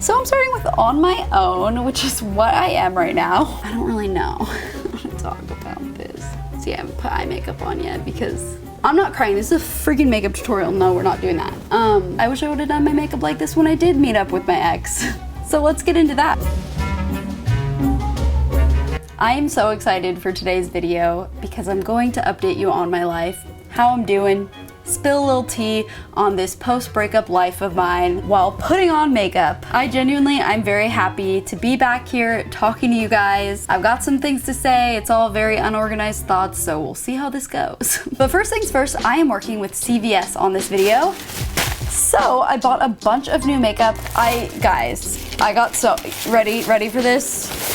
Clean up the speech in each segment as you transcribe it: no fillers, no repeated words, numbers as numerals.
So I'm starting with on my own, which is what I am right now. I don't really know how to talk about this. See, I haven't put eye makeup on yet because I'm not crying. This is a freaking makeup tutorial. No, we're not doing that. I wish I would have done my makeup like this when I did meet up with my ex. So let's get into that. I am so excited for today's video because I'm going to update you on my life, how I'm doing, spill a little tea on this post-breakup life of mine while putting on makeup. I'm very happy to be back here talking to you guys. I've got some things to say. It's all very unorganized thoughts, so we'll see how this goes. But first things first, I am working with CVS on this video. So I bought a bunch of new makeup. Guys, I got so ready for this.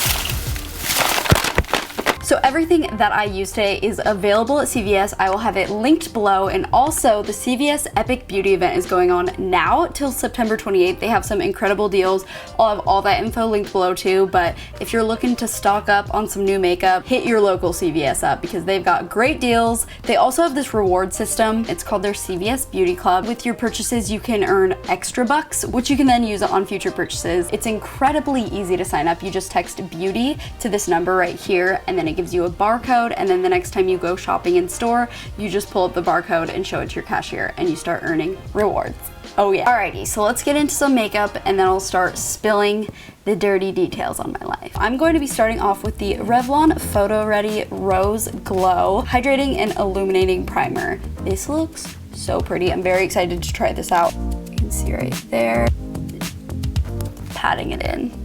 So everything that I use today is available at CVS. I will have it linked below, and also the CVS Epic Beauty Event is going on now till September 28th. They have some incredible deals. I'll have all that info linked below too, but if you're looking to stock up on some new makeup, hit your local CVS up because they've got great deals. They also have this reward system. It's called their CVS Beauty Club. With your purchases, you can earn extra bucks, which you can then use on future purchases. It's incredibly easy to sign up. You just text beauty to this number right here, and then it gives you a barcode, and then the next time you go shopping in store, you just pull up the barcode and show it to your cashier and you start earning rewards. Oh yeah. Alrighty, so let's get into some makeup and then I'll start spilling the dirty details on my life. I'm going to be starting off with the Revlon PhotoReady Rose Glow Hydrating and Illuminating Primer. This looks so pretty. I'm very excited to try this out. You can see right there. Patting it in.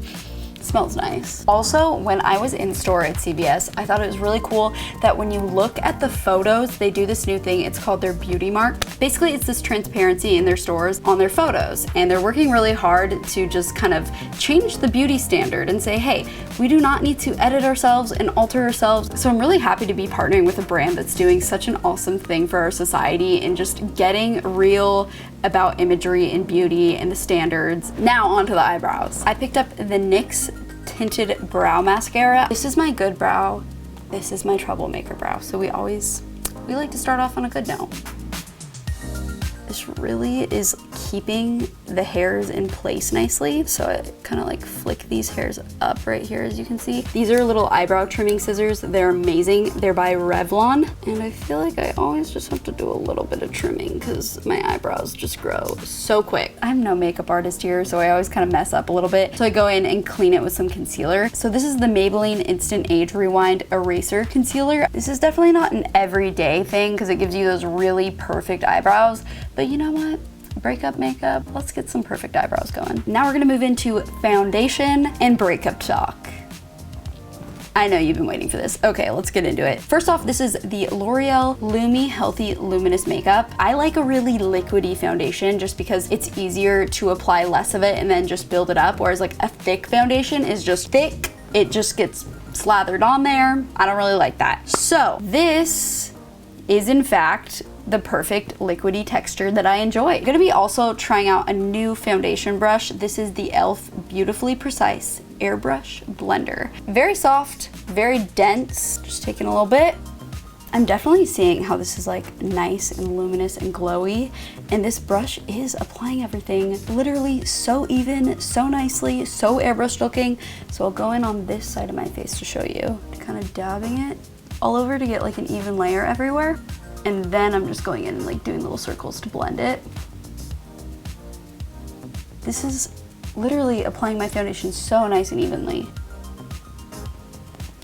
Smells nice. Also, when I was in store at CVS, I thought it was really cool that when you look at the photos, they do this new thing. It's called their beauty mark. Basically, it's this transparency in their stores on their photos, and they're working really hard to just kind of change the beauty standard and say, hey, we do not need to edit ourselves and alter ourselves. So I'm really happy to be partnering with a brand that's doing such an awesome thing for our society and just getting real about imagery and beauty and the standards. Now onto the eyebrows. I picked up the NYX Tinted Brow Mascara. This is my good brow. This is my troublemaker brow. So we like to start off on a good note. This really is keeping the hairs in place nicely. So I kind of like flick these hairs up right here, as you can see. These are little eyebrow trimming scissors. They're amazing. They're by Revlon. And I feel like I always just have to do a little bit of trimming because my eyebrows just grow so quick. I'm no makeup artist here, so I always kind of mess up a little bit. So I go in and clean it with some concealer. So this is the Maybelline Instant Age Rewind Eraser Concealer. This is definitely not an everyday thing because it gives you those really perfect eyebrows. But you know what? Breakup makeup, let's get some perfect eyebrows going. Now we're gonna move into foundation and breakup talk. I know you've been waiting for this. Okay, let's get into it. First off, this is the L'Oreal Lumi Healthy Luminous Makeup. I like a really liquidy foundation just because it's easier to apply less of it and then just build it up, whereas like a thick foundation is just thick. It just gets slathered on there. I don't really like that. So this is in fact the perfect liquidy texture that I enjoy. I'm gonna be also trying out a new foundation brush. This is the e.l.f. Beautifully Precise Airbrush Blender. Very soft, very dense. Just taking a little bit. I'm definitely seeing how this is like nice and luminous and glowy, and this brush is applying everything literally so even, so nicely, so airbrushed looking. So I'll go in on this side of my face to show you, kind of dabbing it all over to get like an even layer everywhere. And then I'm just going in and like doing little circles to blend it. This is literally applying my foundation so nice and evenly.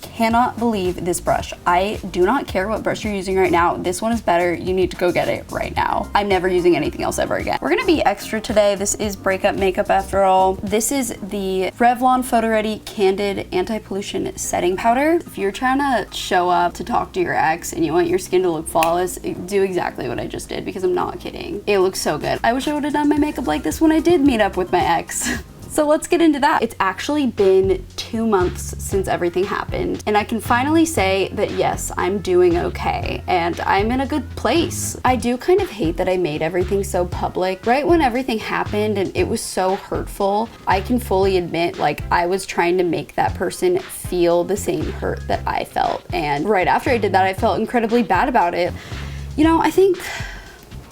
Cannot believe this brush. I do not care what brush you're using right now. This one is better. You need to go get it right now. I'm never using anything else ever again. We're gonna be extra today. This is breakup makeup after all. This is the Revlon PhotoReady Candid Anti-Pollution Setting Powder. If you're trying to show up to talk to your ex and you want your skin to look flawless, do exactly what I just did because I'm not kidding. It looks so good. I wish I would have done my makeup like this when I did meet up with my ex. So let's get into that. It's actually been 2 months since everything happened, and I can finally say that yes, I'm doing okay, and I'm in a good place. I do kind of hate that I made everything so public. Right when everything happened and it was so hurtful, I can fully admit like I was trying to make that person feel the same hurt that I felt, and right after I did that, I felt incredibly bad about it. You know, I think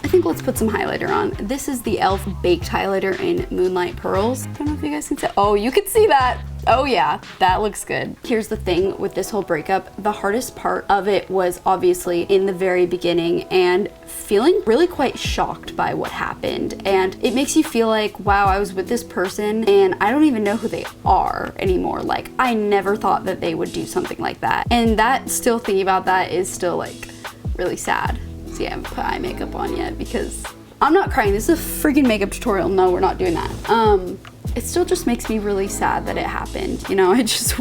I think let's put some highlighter on. This is the e.l.f. Baked Highlighter in Moonlight Pearls. I don't know if you guys can see. Oh, you can see that. Oh yeah, that looks good. Here's the thing with this whole breakup. The hardest part of it was obviously in the very beginning and feeling really quite shocked by what happened. And it makes you feel like, wow, I was with this person and I don't even know who they are anymore. Like, I never thought that they would do something like that. And that, still thinking about that is still like really sad. See, I haven't put eye makeup on yet because I'm not crying. This is a freaking makeup tutorial. No, we're not doing that. It still just makes me really sad that it happened. You know, I just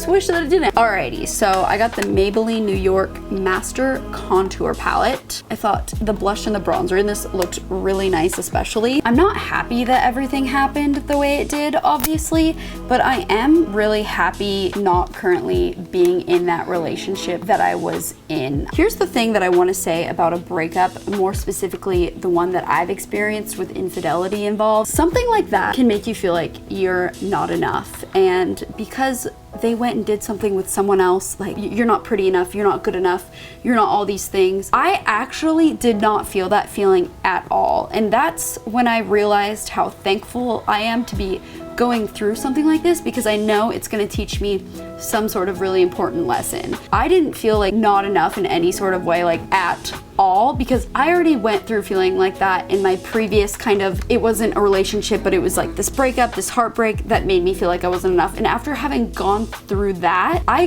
wish that it didn't. Alrighty, so I got the Maybelline New York Master Contour Palette. I thought the blush and the bronzer in this looked really nice, especially. I'm not happy that everything happened the way it did, obviously, but I am really happy not currently being in that relationship that I was in. Here's the thing that I want to say about a breakup, more specifically the one that I've experienced with infidelity involved. Something like that can make you feel like you're not enough, and because they went and did something with someone else, like you're not pretty enough, you're not good enough, you're not all these things. I actually did not feel that feeling at all, and that's when I realized how thankful I am to be going through something like this, because I know it's going to teach me some sort of really important lesson. I didn't feel like not enough in any sort of way, like at all, because I already went through feeling like that in my previous kind of, it wasn't a relationship, but it was like this breakup, this heartbreak that made me feel like I wasn't enough. And after having gone through that, I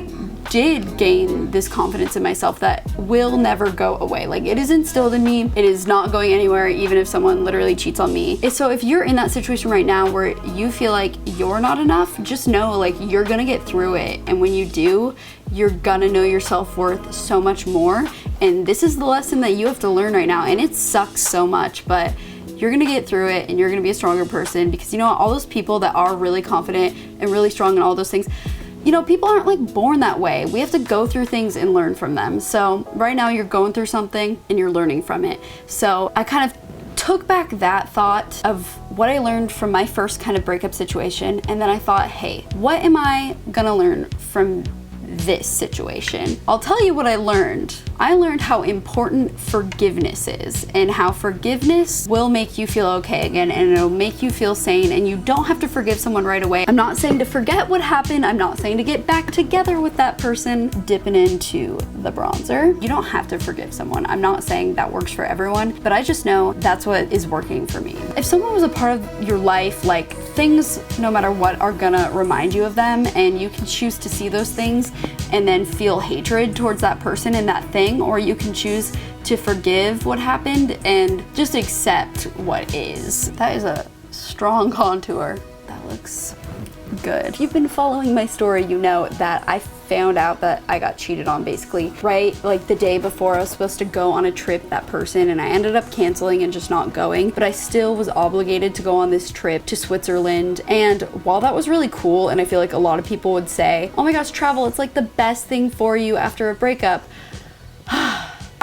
did gain this confidence in myself that will never go away. Like, it is instilled in me. It is not going anywhere, even if someone literally cheats on me. And so if you're in that situation right now where you feel like you're not enough, just know like you're gonna get through it. And when you do, you're gonna know your self-worth so much more. And this is the lesson that you have to learn right now. And it sucks so much, but you're gonna get through it and you're gonna be a stronger person, because you know what? All those people that are really confident and really strong and all those things, you know, people aren't like born that way. We have to go through things and learn from them. So right now you're going through something and you're learning from it. So I kind of took back that thought of what I learned from my first kind of breakup situation, and then I thought, hey, what am I gonna learn from this situation? I'll tell you what I learned. I learned how important forgiveness is, and how forgiveness will make you feel okay again, and it'll make you feel sane, and you don't have to forgive someone right away. I'm not saying to forget what happened. I'm not saying to get back together with that person. Dipping into the bronzer. You don't have to forgive someone. I'm not saying that works for everyone, but I just know that's what is working for me. If someone was a part of your life, like, things, no matter what, are gonna remind you of them, and you can choose to see those things and then feel hatred towards that person and that thing, or you can choose to forgive what happened and just accept what is. That is a strong contour. That looks good. If you've been following my story, you know that I found out that I got cheated on basically, right? Like the day before I was supposed to go on a trip, that person, and I ended up canceling and just not going, but I still was obligated to go on this trip to Switzerland. And while that was really cool, and I feel like a lot of people would say, oh my gosh, travel, it's like the best thing for you after a breakup,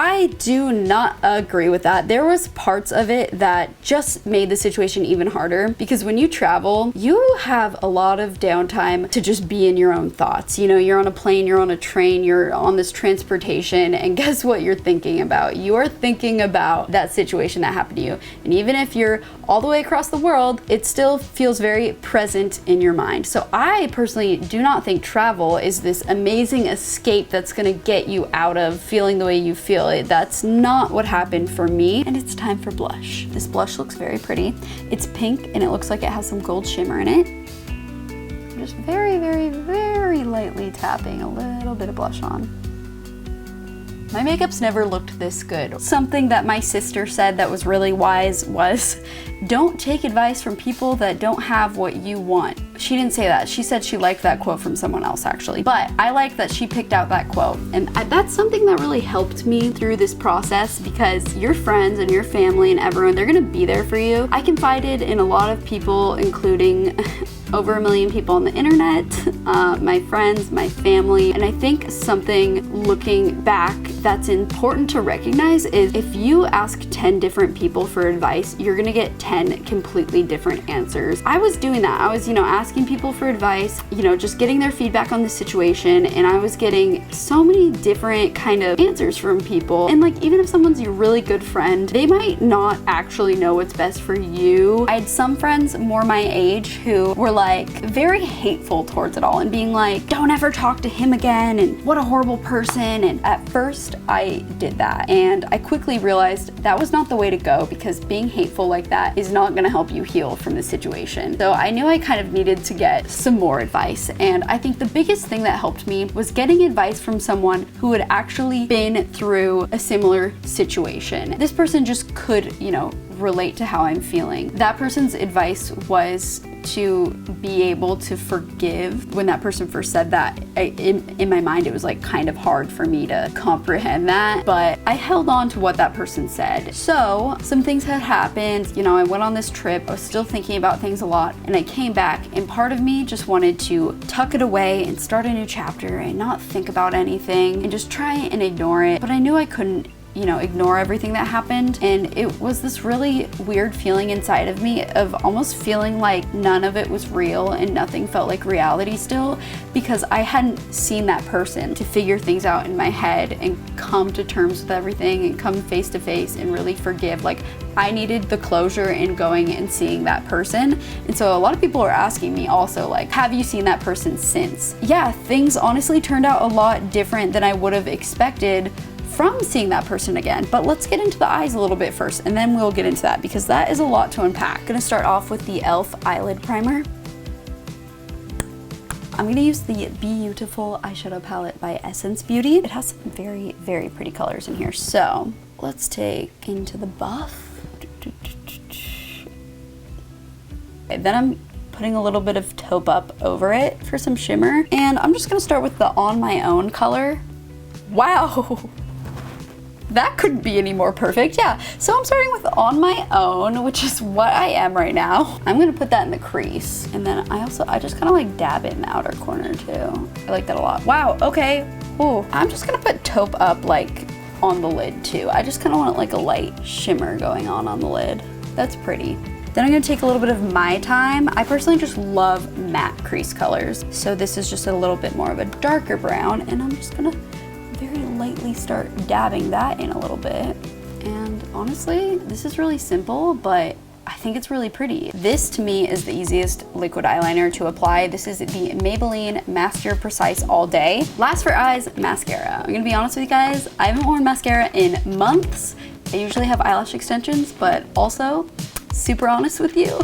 I do not agree with that. There was parts of it that just made the situation even harder, because when you travel, you have a lot of downtime to just be in your own thoughts. You know, you're on a plane, you're on a train, you're on this transportation, and guess what you're thinking about? You are thinking about that situation that happened to you. And even if you're all the way across the world, it still feels very present in your mind. So I personally do not think travel is this amazing escape that's gonna get you out of feeling the way you feel. That's not what happened for me. And it's time for blush. This blush looks very pretty. It's pink and it looks like it has some gold shimmer in it. I'm just very, very, very lightly tapping a little bit of blush on. My makeup's never looked this good. Something that my sister said that was really wise was, don't take advice from people that don't have what you want. She didn't say that. She said she liked that quote from someone else actually, but I like that she picked out that quote. And that's something that really helped me through this process, because your friends and your family and everyone, they're gonna be there for you. I confided in a lot of people, including over 1 million people on the internet, my friends, my family, and I think something looking back that's important to recognize is if you ask 10 different people for advice, you're gonna get 10 completely different answers. I was doing that. I was, asking people for advice, just getting their feedback on the situation, and I was getting so many different kind of answers from people. And like, even if someone's your really good friend, they might not actually know what's best for you. I had some friends more my age who were like very hateful towards it all and being like, don't ever talk to him again, and what a horrible person. And at first I did that, and I quickly realized that was not the way to go, because being hateful like that is not gonna help you heal from the situation. So I knew I kind of needed to get some more advice, and I think the biggest thing that helped me was getting advice from someone who had actually been through a similar situation. This person just could, relate to how I'm feeling. That person's advice was to be able to forgive. When that person first said that, in my mind it was like kind of hard for me to comprehend that, but I held on to what that person said. So some things had happened, I went on this trip, I was still thinking about things a lot, and I came back, and part of me just wanted to tuck it away and start a new chapter and not think about anything and just try and ignore it, but I knew I couldn't ignore everything that happened. And it was this really weird feeling inside of me of almost feeling like none of it was real and nothing felt like reality still, because I hadn't seen that person to figure things out in my head and come to terms with everything and come face to face and really forgive. Like, I needed the closure in going and seeing that person. And so a lot of people are asking me also, like, have you seen that person since? Yeah, things honestly turned out a lot different than I would have expected from seeing that person again. But let's get into the eyes a little bit first, and then we'll get into that, because that is a lot to unpack. I'm gonna start off with the e.l.f. eyelid primer. I'm gonna use the Beautiful eyeshadow palette by Essence Beauty. It has some very, very pretty colors in here. So let's take into the buff. Okay, then I'm putting a little bit of taupe up over it for some shimmer. And I'm just gonna start with the On My Own color. Wow. That couldn't be any more perfect. Yeah, so I'm starting with On My Own, which is what I am right now. I'm gonna put that in the crease. And then I just kind of like dab it in the outer corner too. I like that a lot. Wow, okay. Ooh, I'm just gonna put taupe up like on the lid too. I just kind of want like a light shimmer going on the lid. That's pretty. Then I'm gonna take a little bit of My Time. I personally just love matte crease colors. So this is just a little bit more of a darker brown, and I'm just gonna very lightly start dabbing that in a little bit. And honestly, this is really simple, but I think it's really pretty. This to me is the easiest liquid eyeliner to apply. This is the Maybelline Master Precise All Day. Last for eyes, mascara. I'm gonna be honest with you guys, I haven't worn mascara in months. I usually have eyelash extensions, but also, super honest with you,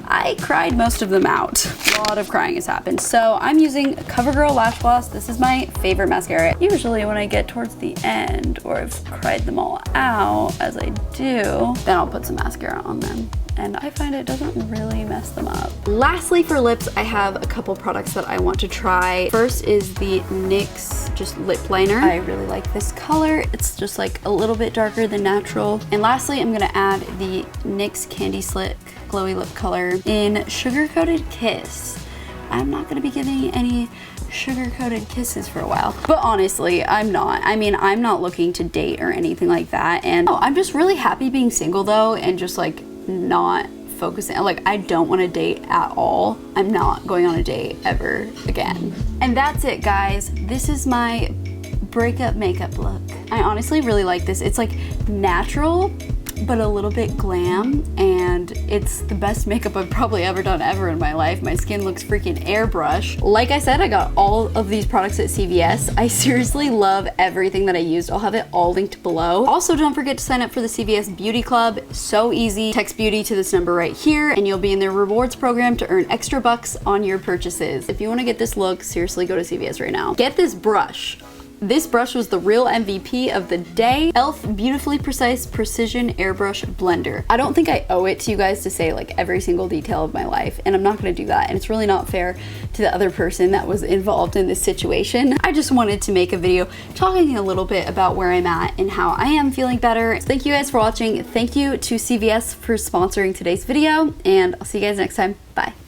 I cried most of them out. A lot of crying has happened. So I'm using CoverGirl Lash Gloss. This is my favorite mascara. Usually when I get towards the end, or I've cried them all out, as I do, then I'll put some mascara on them. And I find it doesn't really mess them up. Lastly, for lips, I have a couple products that I want to try. First is the NYX just lip liner. I really like this color. It's just like a little bit darker than natural. And lastly, I'm gonna add the NYX Candy Slick Glowy Lip Color in Sugar Coated Kiss. I'm not gonna be giving any sugar-coated kisses for a while, but honestly, I'm not. I mean, I'm not looking to date or anything like that. And I'm just really happy being single though, and just like not focusing, like I don't want to date at all. I'm not going on a date ever again. And that's it, guys. This is my breakup makeup look. I honestly really like this. It's like natural, but a little bit glam, and it's the best makeup I've probably ever done in my life. My skin looks freaking airbrush. Like I said, I got all of these products at CVS. I seriously love everything that I used. I'll have it all linked below. Also, don't forget to sign up for the CVS Beauty Club. So easy. Text beauty to this number right here, and you'll be in their rewards program to earn extra bucks on your purchases. If you want to get this look, seriously go to CVS right now. Get this brush. This brush was the real MVP of the day. e.l.f. Beautifully Precise Precision Airbrush Blender. I don't think I owe it to you guys to say like every single detail of my life, and I'm not gonna do that, and it's really not fair to the other person that was involved in this situation. I just wanted to make a video talking a little bit about where I'm at and how I am feeling better. So thank you guys for watching. Thank you to CVS for sponsoring today's video, and I'll see you guys next time. Bye.